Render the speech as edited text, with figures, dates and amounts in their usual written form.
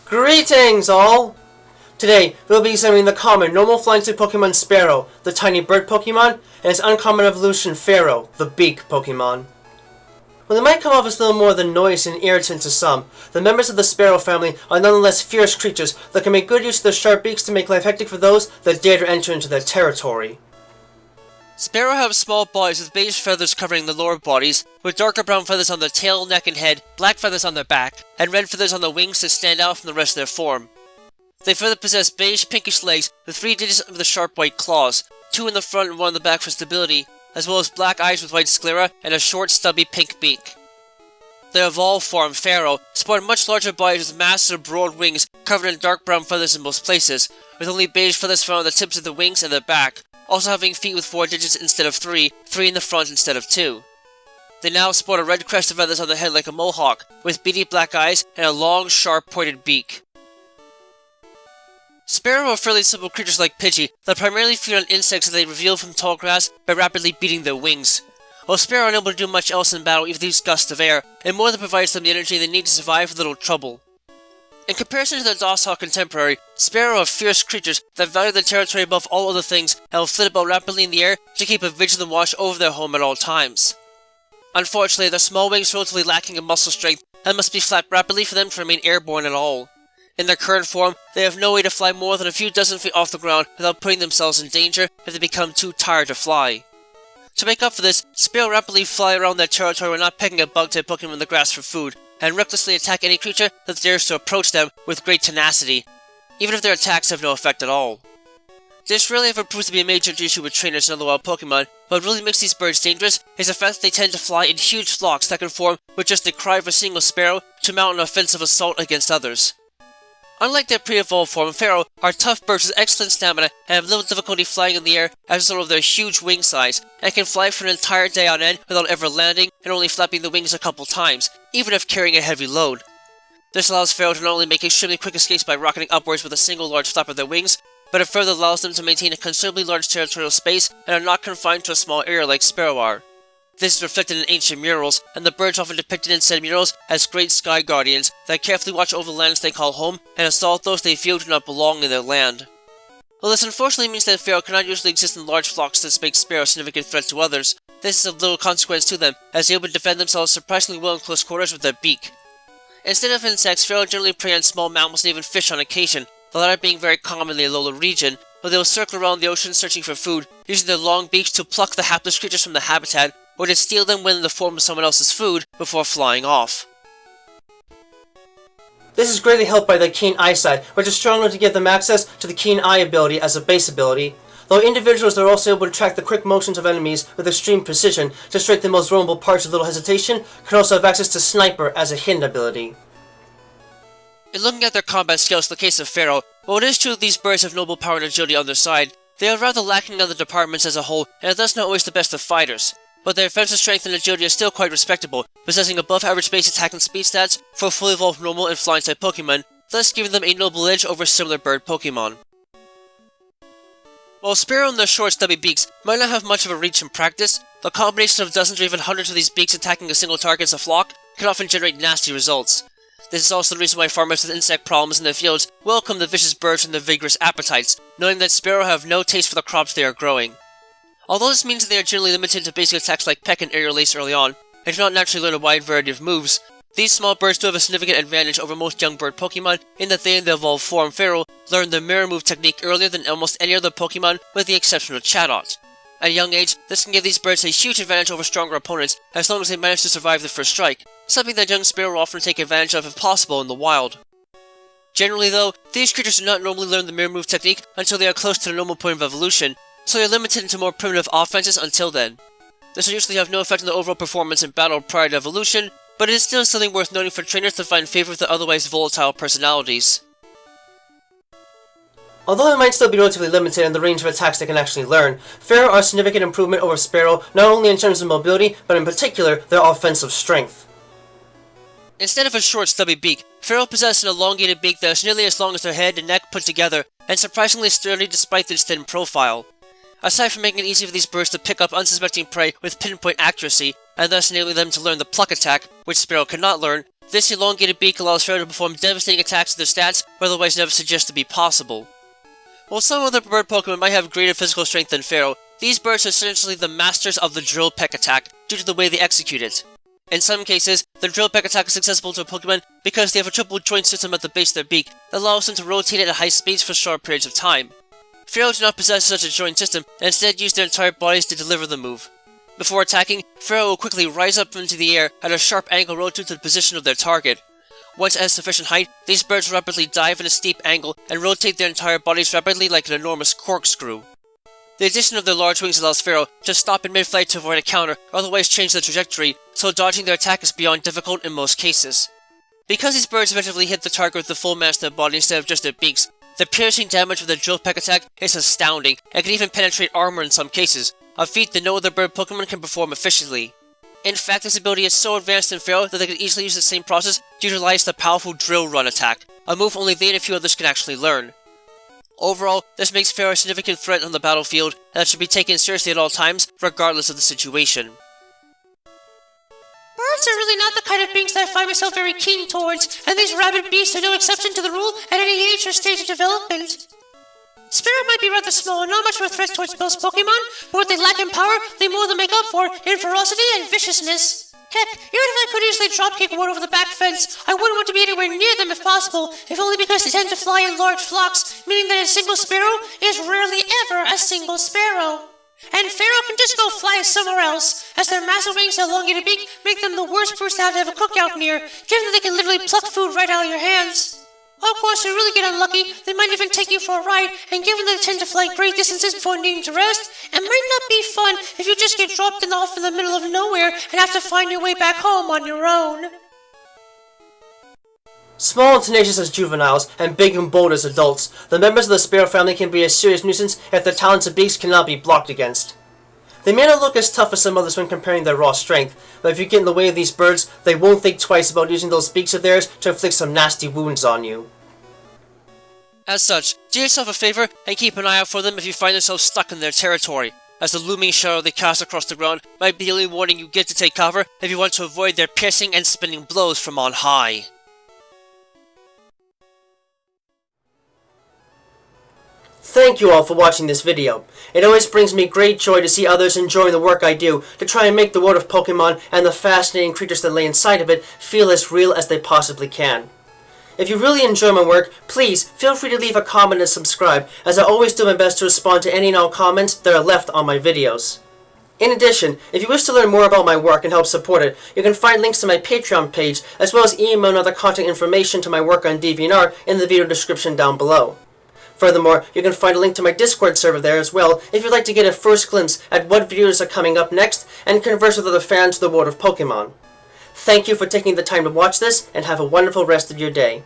Greetings, all! Today, we'll be examining the common, normal flying type Pokemon Spearow, the Tiny Bird Pokémon, and its uncommon evolution Fearow, the Beak Pokémon. While they might come off as little more than noisy and irritant to some, the members of the Spearow family are nonetheless fierce creatures that can make good use of their sharp beaks to make life hectic for those that dare to enter into their territory. Spearow have small bodies with beige feathers covering the lower bodies, with darker brown feathers on their tail, neck, and head, black feathers on their back, and red feathers on their wings to stand out from the rest of their form. They further possess beige pinkish legs with 3 digits of the sharp white claws, 2 in the front and 1 in the back for stability, as well as black eyes with white sclera and a short stubby pink beak. Their evolved form, Fearow, sport much larger bodies with massive broad wings covered in dark brown feathers in most places, with only beige feathers found on the tips of the wings and their back, also having feet with 4 digits instead of 3, 3 in the front instead of 2. They now sport a red crest of feathers on their head like a mohawk, with beady black eyes and a long, sharp, pointed beak. Spearow are fairly simple creatures like Pidgey that primarily feed on insects that they reveal from tall grass by rapidly beating their wings. While Spearow are unable to do much else in battle even these gusts of air, it more than provides them the energy they need to survive with little trouble. In comparison to their docile contemporary, Spearow are fierce creatures that value their territory above all other things and will flit about rapidly in the air to keep a vigilant watch over their home at all times. Unfortunately, their small wings are relatively lacking in muscle strength and must be flapped rapidly for them to remain airborne at all. In their current form, they have no way to fly more than a few dozen feet off the ground without putting themselves in danger if they become too tired to fly. To make up for this, Spearow rapidly fly around their territory when not pecking a bug-type Pokemon in the grass for food, and recklessly attack any creature that dares to approach them with great tenacity, even if their attacks have no effect at all. This rarely ever proves to be a major issue with trainers and other wild Pokemon, but what really makes these birds dangerous is the fact that they tend to fly in huge flocks that can form with just the cry of a single Spearow to mount an offensive assault against others. Unlike their pre-evolved form, Fearow are tough birds with excellent stamina and have little difficulty flying in the air as a result of their huge wing size, and can fly for an entire day on end without ever landing and only flapping the wings a couple times, even if carrying a heavy load. This allows Fearow to not only make extremely quick escapes by rocketing upwards with a single large flap of their wings, but it further allows them to maintain a considerably large territorial space and are not confined to a small area like Spearow are. This is reflected in ancient murals, and the birds often depicted in said murals as great sky guardians that carefully watch over the lands they call home and assault those they feel do not belong in their land. While this unfortunately means that Fearow cannot usually exist in large flocks that make Spearow a significant threat to others, this is of little consequence to them, as they are able to defend themselves surprisingly well in close quarters with their beak. Instead of insects, Fearow generally prey on small mammals and even fish on occasion, the latter being very common in the Alola region, where they will circle around the ocean searching for food, using their long beaks to pluck the hapless creatures from the habitat, or to steal them when in the form of someone else's food before flying off. This is greatly helped by their keen eyesight, which is strong enough to give them access to the keen eye ability as a base ability, though individuals are also able to track the quick motions of enemies with extreme precision to strike the most vulnerable parts with little hesitation, can also have access to Sniper as a hidden ability. In looking at their combat skills in the case of Fearow, while it is true that these birds have noble power and agility on their side, they are rather lacking in other departments as a whole and are thus not always the best of fighters. But their defensive strength and agility are still quite respectable, possessing above average base attack and speed stats for fully evolved normal and flying type Pokemon, thus giving them a noble edge over similar bird Pokemon. While Spearow and their short stubby beaks might not have much of a reach in practice, the combination of dozens or even hundreds of these beaks attacking a single target as a flock can often generate nasty results. This is also the reason why farmers with insect problems in their fields welcome the vicious birds and their vigorous appetites, knowing that Spearow have no taste for the crops they are growing. Although this means that they are generally limited to basic attacks like peck and aerial ace early on, and do not naturally learn a wide variety of moves, these small birds do have a significant advantage over most young bird Pokemon in that they in their evolved form Fearow learn the mirror move technique earlier than almost any other Pokemon with the exception of Chatot. At a young age, this can give these birds a huge advantage over stronger opponents as long as they manage to survive the first strike, something that young Spearow will often take advantage of if possible in the wild. Generally though, these creatures do not normally learn the mirror move technique until they are close to the normal point of evolution, so they are limited into more primitive offenses until then. This will usually have no effect on the overall performance in battle prior to evolution, but it is still something worth noting for trainers to find favor with their otherwise volatile personalities. Although they might still be relatively limited in the range of attacks they can actually learn, Fearow are a significant improvement over Spearow not only in terms of mobility, but in particular their offensive strength. Instead of a short stubby beak, Fearow possess an elongated beak that is nearly as long as their head and neck put together, and surprisingly sturdy despite its thin profile. Aside from making it easy for these birds to pick up unsuspecting prey with pinpoint accuracy, and thus enabling them to learn the pluck attack, which Spearow cannot learn, This elongated beak allows Fearow to perform devastating attacks with their stats, where otherwise never suggested to be possible. While some other bird Pokemon might have greater physical strength than Fearow, these birds are essentially the masters of the drill peck attack due to the way they execute it. In some cases, the drill peck attack is accessible to a Pokemon because they have a triple joint system at the base of their beak that allows them to rotate it at high speeds for short periods of time. Fearow do not possess such a joint system and instead use their entire bodies to deliver the move. Before attacking, Fearow will quickly rise up into the air at a sharp angle relative to the position of their target. Once at sufficient height, these birds rapidly dive at a steep angle and rotate their entire bodies rapidly like an enormous corkscrew. The addition of their large wings allows Fearow to stop in mid-flight to avoid a counter or otherwise change their trajectory, so dodging their attack is beyond difficult in most cases. Because these birds effectively hit the target with the full mass of their body instead of just their beaks, the piercing damage of their drill peck attack is astounding and can even penetrate armor in some cases, a feat that no other bird Pokemon can perform efficiently. In fact, this ability is so advanced in Fearow that they could easily use the same process to utilize the powerful Drill Run attack, a move only they and a few others can actually learn. Overall, this makes Fearow a significant threat on the battlefield, and that should be taken seriously at all times, regardless of the situation. Birds are really not the kind of beings that I find myself very keen towards, and these rabid beasts are no exception to the rule at any age or stage of development. Spearow might be rather small and not much of a threat towards most Pokemon, but what they lack in power, they more than make up for in ferocity and viciousness. Heck, even if I could easily dropkick one over the back fence, I wouldn't want to be anywhere near them if possible, if only because they tend to fly in large flocks, meaning that a single Spearow is rarely ever a single Spearow. And Fearow can just go fly somewhere else, as their massive wings and elongated beak make them the worst brutes to have a cookout near, given that they can literally pluck food right out of your hands. Of course, if you really get unlucky, they might even take you for a ride, and given that they tend to fly great distances before needing to rest, it might not be fun if you just get dropped off in the middle of nowhere and have to find your way back home on your own. Small and tenacious as juveniles, and big and bold as adults, the members of the Spearow family can be a serious nuisance if their talented beaks cannot be blocked against. They may not look as tough as some others when comparing their raw strength, but if you get in the way of these birds, they won't think twice about using those beaks of theirs to inflict some nasty wounds on you. As such, do yourself a favor and keep an eye out for them if you find yourself stuck in their territory, as the looming shadow they cast across the ground might be the only warning you get to take cover if you want to avoid their piercing and spinning blows from on high. Thank you all for watching this video. It always brings me great joy to see others enjoying the work I do to try and make the world of Pokemon and the fascinating creatures that lay inside of it feel as real as they possibly can. If you really enjoy my work, please feel free to leave a comment and subscribe, as I always do my best to respond to any and all comments that are left on my videos. In addition, if you wish to learn more about my work and help support it, you can find links to my Patreon page, as well as email and other contact information to my work on DeviantArt in the video description down below. Furthermore, you can find a link to my Discord server there as well if you'd like to get a first glimpse at what videos are coming up next and converse with other fans of the world of Pokemon. Thank you for taking the time to watch this, and have a wonderful rest of your day.